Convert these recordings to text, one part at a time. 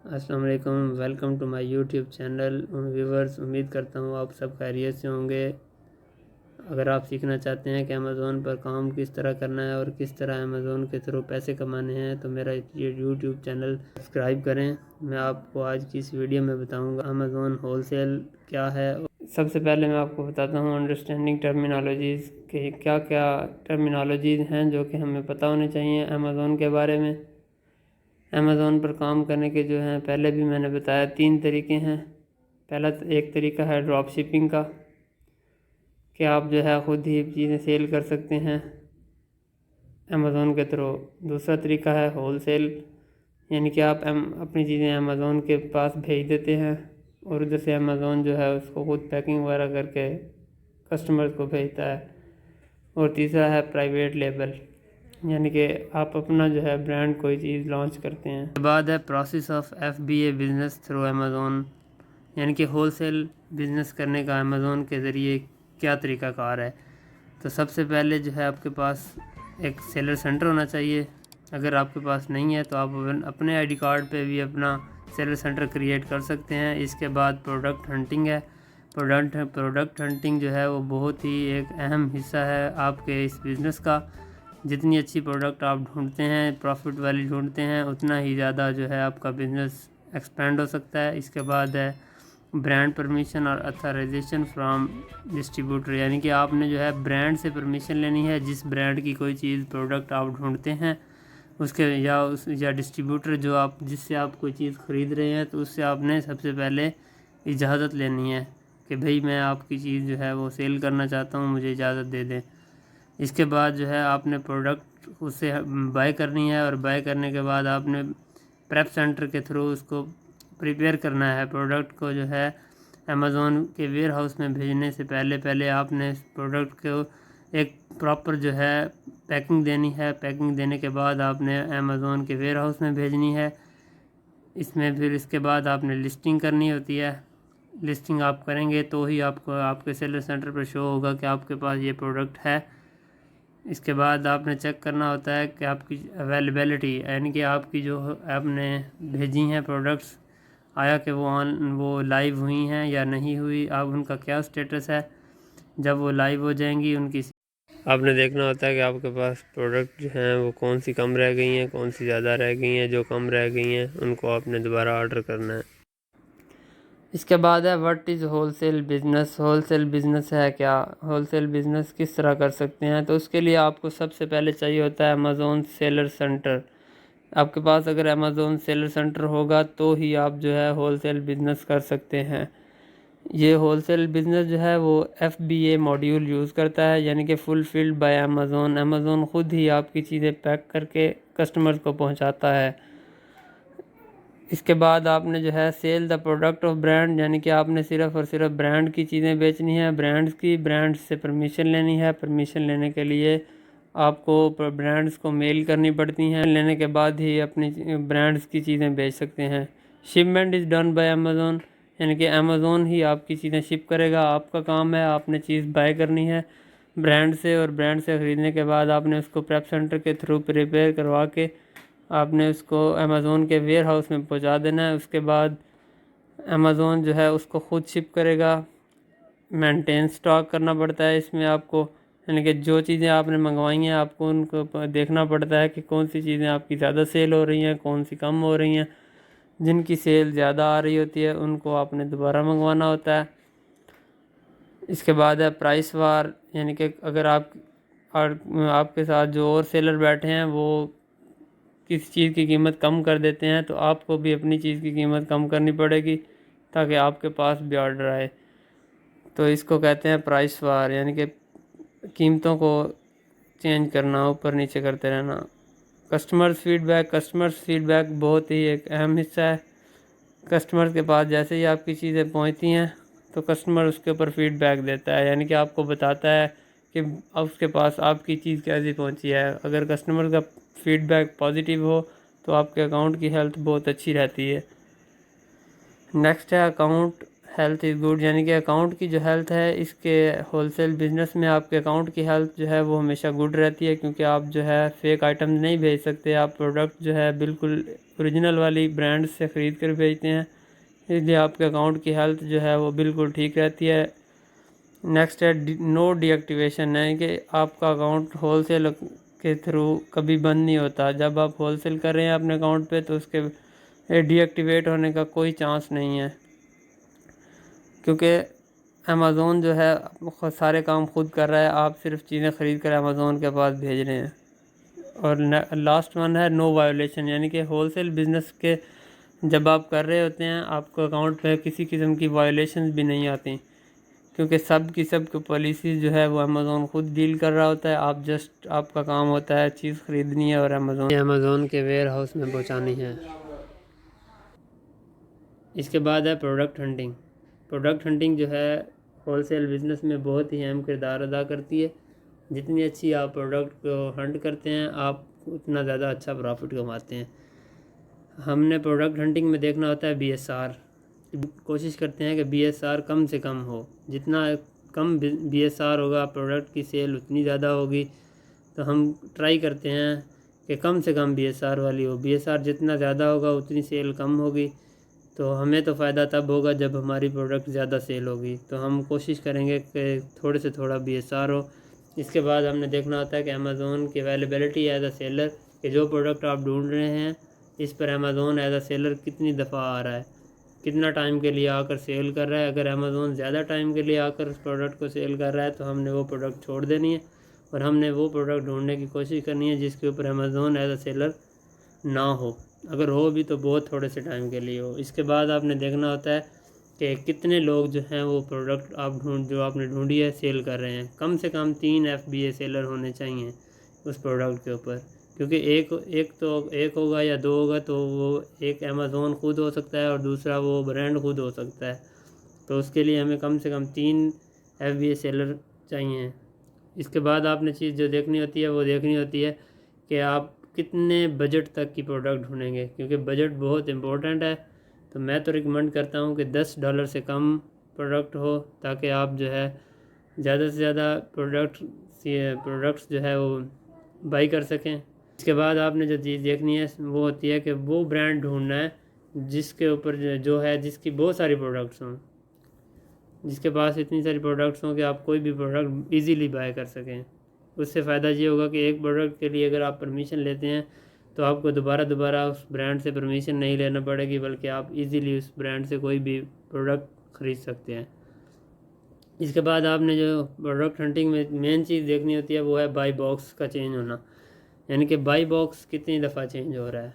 अस्सलाम वालेकुम, welcome to my YouTube channel viewers. उम्मीद करता हूँ आप सब खैरियत से होंगे। अगर आप सीखना चाहते हैं कि अमेज़ोन पर काम किस तरह करना है और किस तरह अमेज़ोन के थ्रू पैसे कमाने हैं तो मेरा ये यूट्यूब चैनल सब्सक्राइब करें। मैं आपको आज की इस वीडियो में बताऊंगा अमेज़ोन होलसेल क्या है। सबसे पहले मैं आपको बताता हूँ अंडरस्टैंडिंग टर्मिनोलॉजीज़ के क्या क्या टर्मिनोलॉजीज़ हैं जो कि हमें पता होने चाहिए अमेज़ोन के बारे में। अमेज़ोन पर काम करने के जो हैं पहले भी मैंने बताया 3 तरीके हैं। पहला एक तरीका है ड्रॉप शिपिंग का कि आप जो है ख़ुद ही चीज़ें सेल कर सकते हैं अमेज़ोन के थ्रू। दूसरा तरीका है होलसेल, यानी कि आप अपनी चीज़ें अमेज़ोन के पास भेज देते हैं और उधर से अमेज़ोन जो है उसको खुद पैकिंग वगैरह करके कस्टमर को भेजता है। और तीसरा है प्राइवेट लेबल, यानी कि आप अपना जो है ब्रांड कोई चीज़ लॉन्च करते हैं। उसके बाद है process of FBA business through Amazon, यानी कि होलसेल बिज़नेस करने का अमेज़ोन के ज़रिए क्या तरीक़ाकार है। तो सबसे पहले जो है आपके पास एक सेलर सेंटर होना चाहिए। अगर आपके पास नहीं है तो आप अपने आईडी कार्ड पे भी अपना सेलर सेंटर क्रिएट कर सकते हैं। इसके बाद प्रोडक्ट हंटिंग है। प्रोडक्ट हंटिंग जो है वो बहुत ही एक अहम हिस्सा है आपके इस बिज़नेस का। जितनी अच्छी प्रोडक्ट आप ढूंढते हैं, प्रॉफिट वाली ढूंढते हैं, उतना ही ज़्यादा जो है आपका बिज़नेस एक्सपेंड हो सकता है। इसके बाद है ब्रांड परमिशन और अथॉराइजेशन फ्रॉम डिस्ट्रीब्यूटर, यानी कि आपने जो है ब्रांड से परमिशन लेनी है। जिस ब्रांड की कोई चीज़ प्रोडक्ट आप ढूंढते हैं उसके या डिस्ट्रीब्यूटर जो आप जिससे आप कोई चीज़ ख़रीद रहे हैं तो उससे आपने सबसे पहले इजाज़त लेनी है कि भाई मैं आपकी चीज़ जो है वो सेल करना चाहता हूँ, मुझे इजाज़त दे दें। इसके बाद जो है आपने प्रोडक्ट उससे बाय करनी है और बाय करने के बाद आपने प्रेप सेंटर के थ्रू उसको प्रिपेयर करना है। प्रोडक्ट को जो है अमेज़ोन के वेयर हाउस में भेजने से पहले आपने प्रोडक्ट को एक प्रॉपर जो है पैकिंग देनी है। पैकिंग देने के बाद आपने अमेज़ोन के वेयर हाउस में भेजनी है। इसमें फिर इसके बाद आपने लिस्टिंग करनी होती है। लिस्टिंग आप करेंगे तो ही आपको आपके सेलर सेंटर पर शो होगा कि आपके पास ये प्रोडक्ट है। इसके बाद आपने चेक करना होता है कि आपकी अवेलेबिलिटी, यानी कि आपकी जो आपने भेजी हैं प्रोडक्ट्स आया कि वो लाइव हुई हैं या नहीं हुई, अब उनका क्या स्टेटस है। जब वो लाइव हो जाएंगी उनकी आपने देखना होता है कि आपके पास प्रोडक्ट जो हैं वो कौन सी कम रह गई हैं, कौन सी ज़्यादा रह गई हैं। जो कम रह गई हैं उनको आपने दोबारा ऑर्डर करना है। इसके बाद है what is wholesale business. Wholesale business है क्या, होलसेल बिज़नेस किस तरह कर सकते हैं। तो उसके लिए आपको सबसे पहले चाहिए होता है अमेज़ोन सेलर सेंटर। आपके पास अगर अमेज़ोन सेलर सेंटर होगा तो ही आप जो है होलसेल बिज़नेस कर सकते हैं। ये होलसेल बिज़नेस जो है वो FBA मॉड्यूल यूज़ करता है, यानी कि फुलफिल्ड बाय अमेज़ोन। अमेज़ोन ख़ुद ही आपकी चीज़ें पैक करके कस्टमर को पहुंचाता है। इसके बाद आपने जो है sell the product of brand, यानी कि आपने सिर्फ़ और सिर्फ ब्रांड की चीज़ें बेचनी है। ब्रांड से परमिशन लेनी है। परमिशन लेने के लिए आपको ब्रांड्स को मेल करनी पड़ती हैं। लेने के बाद ही अपनी ब्रांड्स की चीज़ें बेच सकते हैं। Shipment is done by Amazon, यानी कि अमेज़ोन ही आपकी चीज़ें शिप करेगा। आपका काम है आपने चीज़ बाय करनी है ब्रांड से, और ब्रांड से ख़रीदने के बाद आपने उसको प्रेप सेंटर के थ्रू प्रिपेयर करवा के आपने उसको अमेज़ोन के वेयर हाउस में पहुंचा देना है। उसके बाद अमेज़ोन जो है उसको ख़ुद शिप करेगा। मेंटेन स्टॉक करना पड़ता है इसमें आपको, यानी कि जो चीज़ें आपने मंगवाई हैं आपको उनको देखना पड़ता है कि कौन सी चीज़ें आपकी ज़्यादा सेल हो रही हैं, कौन सी कम हो रही हैं। जिनकी सेल ज़्यादा आ रही होती है उनको आपने दोबारा मंगवाना होता है। इसके बाद है प्राइस वार, यानी कि अगर आपके साथ जो और सेलर बैठे हैं वो किसी चीज़ की कीमत कम कर देते हैं तो आपको भी अपनी चीज़ की कीमत कम करनी पड़ेगी ताकि आपके पास भी ऑर्डर आए। तो इसको कहते हैं प्राइस वार, यानी कि कीमतों को चेंज करना, ऊपर नीचे करते रहना। कस्टमर्स फीडबैक बहुत ही एक अहम हिस्सा है। कस्टमर के पास जैसे ही आपकी चीज़ें पहुंचती हैं तो कस्टमर उसके ऊपर फीडबैक देता है, यानी कि आपको बताता है कि उसके पास आपकी चीज़ कैसी पहुंची है। अगर कस्टमर का फीडबैक पॉजिटिव हो तो आपके अकाउंट की हेल्थ बहुत अच्छी रहती है। नेक्स्ट है अकाउंट हेल्थ इज़ गुड, यानी कि अकाउंट की जो हेल्थ है इसके होलसेल बिज़नेस में आपके अकाउंट की हेल्थ जो है वो हमेशा गुड रहती है, क्योंकि आप जो है फेक आइटम नहीं भेज सकते। आप प्रोडक्ट जो है बिल्कुल ओरिजिनल वाली ब्रांड से ख़रीद कर भेजते हैं, इसलिए आपके अकाउंट की हेल्थ जो है वो बिल्कुल ठीक रहती है। नेक्स्ट है नो डीएक्टिवेशन, यानी कि आपका अकाउंट होलसेल के थ्रू कभी बंद नहीं होता। जब आप होलसेल कर रहे हैं अपने अकाउंट पे तो उसके डीएक्टिवेट होने का कोई चांस नहीं है, क्योंकि अमेज़ोन जो है सारे काम खुद कर रहा है, आप सिर्फ चीज़ें ख़रीद कर अमेज़ोन के पास भेज रहे हैं। और लास्ट वन है नो वायोलेशन, यानी कि होलसेल बिज़नेस के जब आप कर रहे होते हैं आपको अकाउंट पे किसी किस्म की वायोलेशन भी नहीं आती, क्योंकि सब की पॉलिसी जो है वो अमेज़ोन खुद डील कर रहा होता है। आप जस्ट आपका काम होता है चीज़ ख़रीदनी है और अमेज़ोन के वेयर हाउस में पहुंचानी है। इसके बाद है प्रोडक्ट हंटिंग। प्रोडक्ट हंटिंग जो है होलसेल बिज़नेस में बहुत ही अहम किरदार अदा करती है। जितनी अच्छी आप प्रोडक्ट को हंट करते हैं आप उतना ज़्यादा अच्छा प्रॉफिट कमाते हैं। हमने प्रोडक्ट हंटिंग में देखना होता है बीएसआर, कोशिश करते हैं कि बीएसआर कम से कम हो। जितना कम बीएसआर होगा प्रोडक्ट की सेल उतनी ज़्यादा होगी। तो हम ट्राई करते हैं कि कम से कम बीएसआर वाली हो। बीएसआर जितना ज़्यादा होगा उतनी सेल कम होगी, तो हमें तो फ़ायदा तब होगा जब हमारी प्रोडक्ट ज़्यादा सेल होगी। तो हम कोशिश करेंगे कि थोड़े से थोड़ा बीएसआर हो। इसके बाद हमने देखना होता है कि अमेज़ोन की अवेलेबिलिटी एज अ सेलर, कि जो प्रोडक्ट आप ढूंढ रहे हैं इस पर अमेज़ोन एज अ सेलर कितनी दफ़ा आ रहा है, कितना टाइम के लिए आकर सेल कर रहा है। अगर अमेज़ोन ज़्यादा टाइम के लिए आकर उस प्रोडक्ट को सेल कर रहा है तो हमने वो प्रोडक्ट छोड़ देनी है और हमने वो प्रोडक्ट ढूंढने की कोशिश करनी है जिसके ऊपर अमेज़ोन एज अ सेलर ना हो। अगर हो भी तो बहुत थोड़े से टाइम के लिए हो। इसके बाद आपने देखना होता है कि कितने लोग जो हैं वो प्रोडक्ट जो आपने ढूंढी है सेल कर रहे हैं। कम से कम 3 FBA सेलर होने चाहिए उस प्रोडक्ट के ऊपर, क्योंकि एक होगा या 2 होगा तो वो एक अमेज़ोन खुद हो सकता है और दूसरा वो ब्रांड खुद हो सकता है। तो उसके लिए हमें कम से कम 3 FBA सेलर चाहिए। इसके बाद आपने चीज़ जो देखनी होती है वो देखनी होती है कि आप कितने बजट तक की प्रोडक्ट ढूंढेंगे, क्योंकि बजट बहुत इम्पोर्टेंट है। तो मैं तो रिकमेंड करता हूँ कि $10 से कम प्रोडक्ट हो, ताकि आप जो है ज़्यादा से ज़्यादा प्रोडक्ट्स जो है वो बाई कर सकें। इसके बाद आपने जो चीज़ देखनी है वो होती है कि वो ब्रांड ढूंढना है जिसके ऊपर जो है जिसकी बहुत सारी प्रोडक्ट्स हों, जिसके पास इतनी सारी प्रोडक्ट्स हों कि आप कोई भी प्रोडक्ट इजीली बाय कर सकें। उससे फ़ायदा ये होगा कि एक प्रोडक्ट के लिए अगर आप परमिशन लेते हैं तो आपको दोबारा उस ब्रांड से परमिशन नहीं लेना पड़ेगी, बल्कि आप इजीली उस ब्रांड से कोई भी प्रोडक्ट ख़रीद सकते हैं। इसके बाद आपने जो प्रोडक्ट हंटिंग में मेन चीज़ देखनी होती है वो है बाई बॉक्स का चेंज होना, यानी कि बाई बॉक्स कितनी दफ़ा चेंज हो रहा है।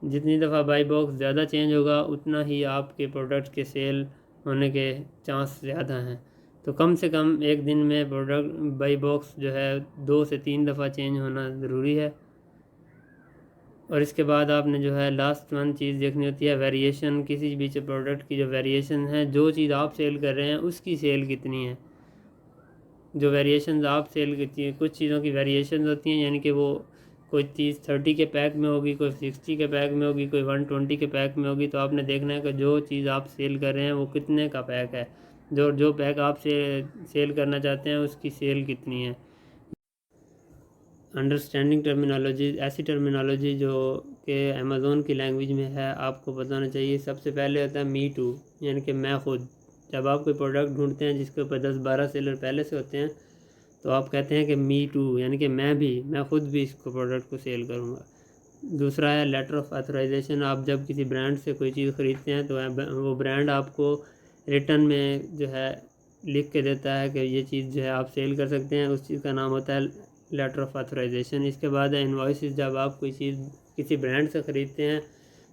जितनी दफ़ा बाई बॉक्स ज़्यादा चेंज होगा उतना ही आपके प्रोडक्ट के सेल होने के चांस ज़्यादा हैं। तो कम से कम एक दिन में प्रोडक्ट बाई बॉक्स जो है 2 से 3 दफ़ा चेंज होना ज़रूरी है। और इसके बाद आपने जो है लास्ट वन चीज़ देखनी होती है वेरिएशन। किसी भी प्रोडक्ट की जो वेरिएशन है, जो चीज़ आप सेल कर रहे हैं उसकी सेल कितनी है। जो वेरिएशंस आप सेल करती हैं, कुछ चीज़ों की वेरिएशंस होती हैं, यानी कि वो कोई चीज़ 30 के पैक में होगी, कोई 60 के पैक में होगी, कोई 120 के पैक में होगी। तो आपने देखना है कि जो चीज़ आप सेल कर रहे हैं वो कितने का पैक है, जो पैक आप सेल करना चाहते हैं उसकी सेल कितनी है। अंडरस्टैंडिंग टर्मिनोलॉजी, ऐसी टर्मिनोलॉजी जो कि अमेज़ोन की लैंग्वेज में है आपको बताना चाहिए। सबसे पहले होता है मी टू, यानी कि मैं खुद। जब आप कोई प्रोडक्ट ढूंढते हैं जिसके ऊपर 10-12 सेलर पहले से होते हैं तो आप कहते हैं कि मी टू, यानी कि मैं खुद भी इसको प्रोडक्ट को सेल करूँगा। दूसरा है लेटर ऑफ ऑथराइजेशन। आप जब किसी ब्रांड से कोई चीज़ ख़रीदते हैं तो वो ब्रांड आपको रिटर्न में जो है लिख के देता है कि ये चीज़ जो है आप सेल कर सकते हैं। उस चीज़ का नाम होता है लेटर ऑफ ऑथराइजेशन। इसके बाद है इनवॉइसेस। जब आप कोई चीज़ किसी ब्रांड से ख़रीदते हैं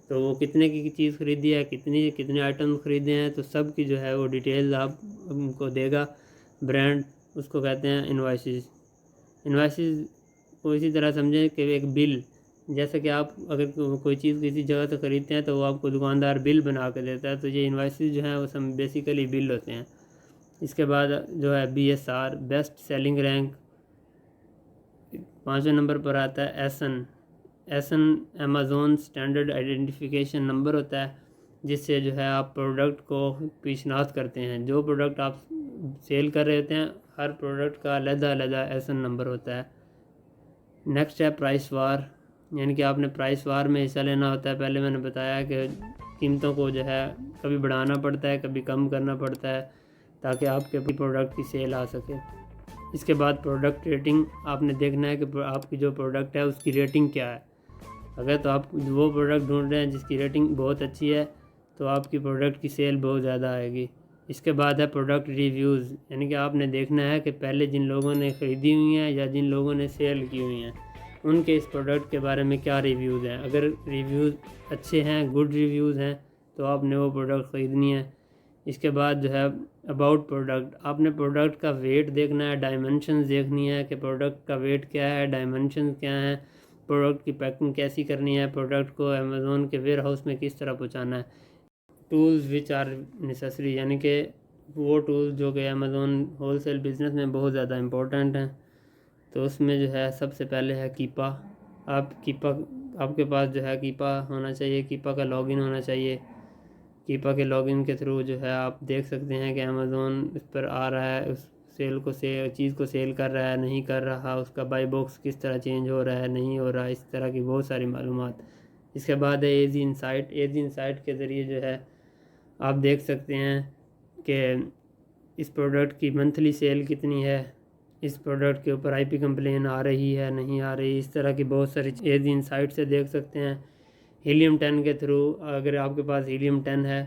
तो वो कितने की चीज़ ख़रीदी है, कितने आइटम ख़रीदे हैं, तो सब की जो है वो डिटेल्स आप उनको देगा ब्रांड। उसको कहते हैं इनवॉइसेस। इनवॉइसेस को इसी तरह समझें कि एक बिल। जैसे कि आप अगर कोई चीज़ किसी जगह से ख़रीदते हैं तो वो आपको दुकानदार बिल बना के देता है। तो ये इनवॉइसेस जो हैं वो सब बेसिकली बिल होते हैं। इसके बाद जो है BSR, बेस्ट सेलिंग रैंक। 5वें नंबर पर आता है ASIN. Amazon standard identification number होता है। जिससे जो है आप प्रोडक्ट को पेशनाद करते हैं। जो प्रोडक्ट आप सेल कर रहे होते हैं हर प्रोडक्ट का अलग-अलग एसन नंबर होता है। नेक्स्ट है प्राइस वार, यानी कि आपने प्राइस वार में हिस्सा लेना होता है। पहले मैंने बताया कि कीमतों को जो है कभी बढ़ाना पड़ता है, कभी कम करना पड़ता है, ताकि आपके प्रोडक्ट की सेल आ सके। इसके बाद प्रोडक्ट रेटिंग आपने देखना है कि आपकी जो प्रोडक्ट है उसकी रेटिंग क्या है। अगर तो आप वो प्रोडक्ट ढूंढ रहे हैं जिसकी रेटिंग बहुत अच्छी है तो आपकी प्रोडक्ट की सेल बहुत ज़्यादा आएगी। इसके बाद है प्रोडक्ट रिव्यूज़, यानी कि आपने देखना है कि पहले जिन लोगों ने ख़रीदी हुई हैं या जिन लोगों ने सेल की हुई हैं उनके इस प्रोडक्ट के बारे में क्या रिव्यूज़ हैं। अगर रिव्यूज़ अच्छे हैं, गुड रिव्यूज़ हैं, तो आपने वो प्रोडक्ट ख़रीदनी है। इसके बाद जो है अबाउट प्रोडक्ट, आपने प्रोडक्ट का वेट देखना है, डायमेंशंस देखनी है कि प्रोडक्ट का वेट क्या है, डायमेंशंस क्या हैं, प्रोडक्ट की पैकिंग कैसी करनी है, प्रोडक्ट को अमेज़ोन के वेयर हाउस में किस तरह पहुंचाना है। टूल्स विच आर नेसेसरी, यानी कि वो टूल्स जो कि अमेज़ोन होलसेल बिज़नेस में बहुत ज़्यादा इम्पोर्टेंट हैं। तो उसमें जो है सबसे पहले है कीपा। आपके पास जो है कीपा होना चाहिए, कीपा का लॉगिन होना चाहिए। कीपा के लॉगिन के थ्रू जो है आप देख सकते हैं कि अमेज़ोन इस पर आ रहा है, उस चीज़ को सेल कर रहा है, नहीं कर रहा, उसका बाई बॉक्स किस तरह चेंज हो रहा है, नहीं हो रहा, इस तरह की बहुत सारी मालूमात। इसके बाद है एजी इंसाइट के ज़रिए जो है आप देख सकते हैं कि इस प्रोडक्ट की मंथली सेल कितनी है, इस प्रोडक्ट के ऊपर आईपी कंप्लेन आ रही है, नहीं आ रही, इस तरह की बहुत सारी एजी इंसाइट से देख सकते हैं। हीलियम 10 के थ्रू, अगर आपके पास हीलियम 10 है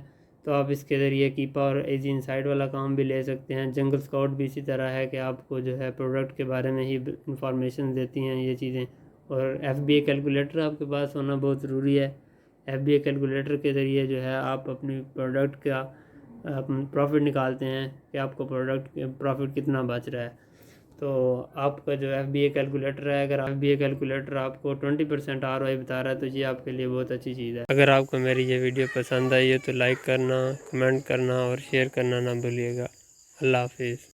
तो आप इसके ज़रिए कीपा और एजी इंसाइट वाला काम भी ले सकते हैं। जंगल स्काउट भी इसी तरह है कि आपको जो है प्रोडक्ट के बारे में ही इंफॉर्मेशन देती हैं ये चीज़ें। और FBA कैलकुलेटर आपके पास होना बहुत ज़रूरी है। FBA कैलकुलेटर के ज़रिए जो है आप अपनी प्रोडक्ट का प्रॉफिट निकालते हैं कि आपको प्रोडक्ट प्रॉफिट कितना बच रहा है। तो आपका जो FBA कैलकुलेटर है, अगर FBA कैलकुलेटर आपको 20% ROI बता रहा है तो ये आपके लिए बहुत अच्छी चीज़ है। अगर आपको मेरी ये वीडियो पसंद आई है तो लाइक करना, कमेंट करना और शेयर करना ना भूलिएगा। अल्लाह हाफिज़।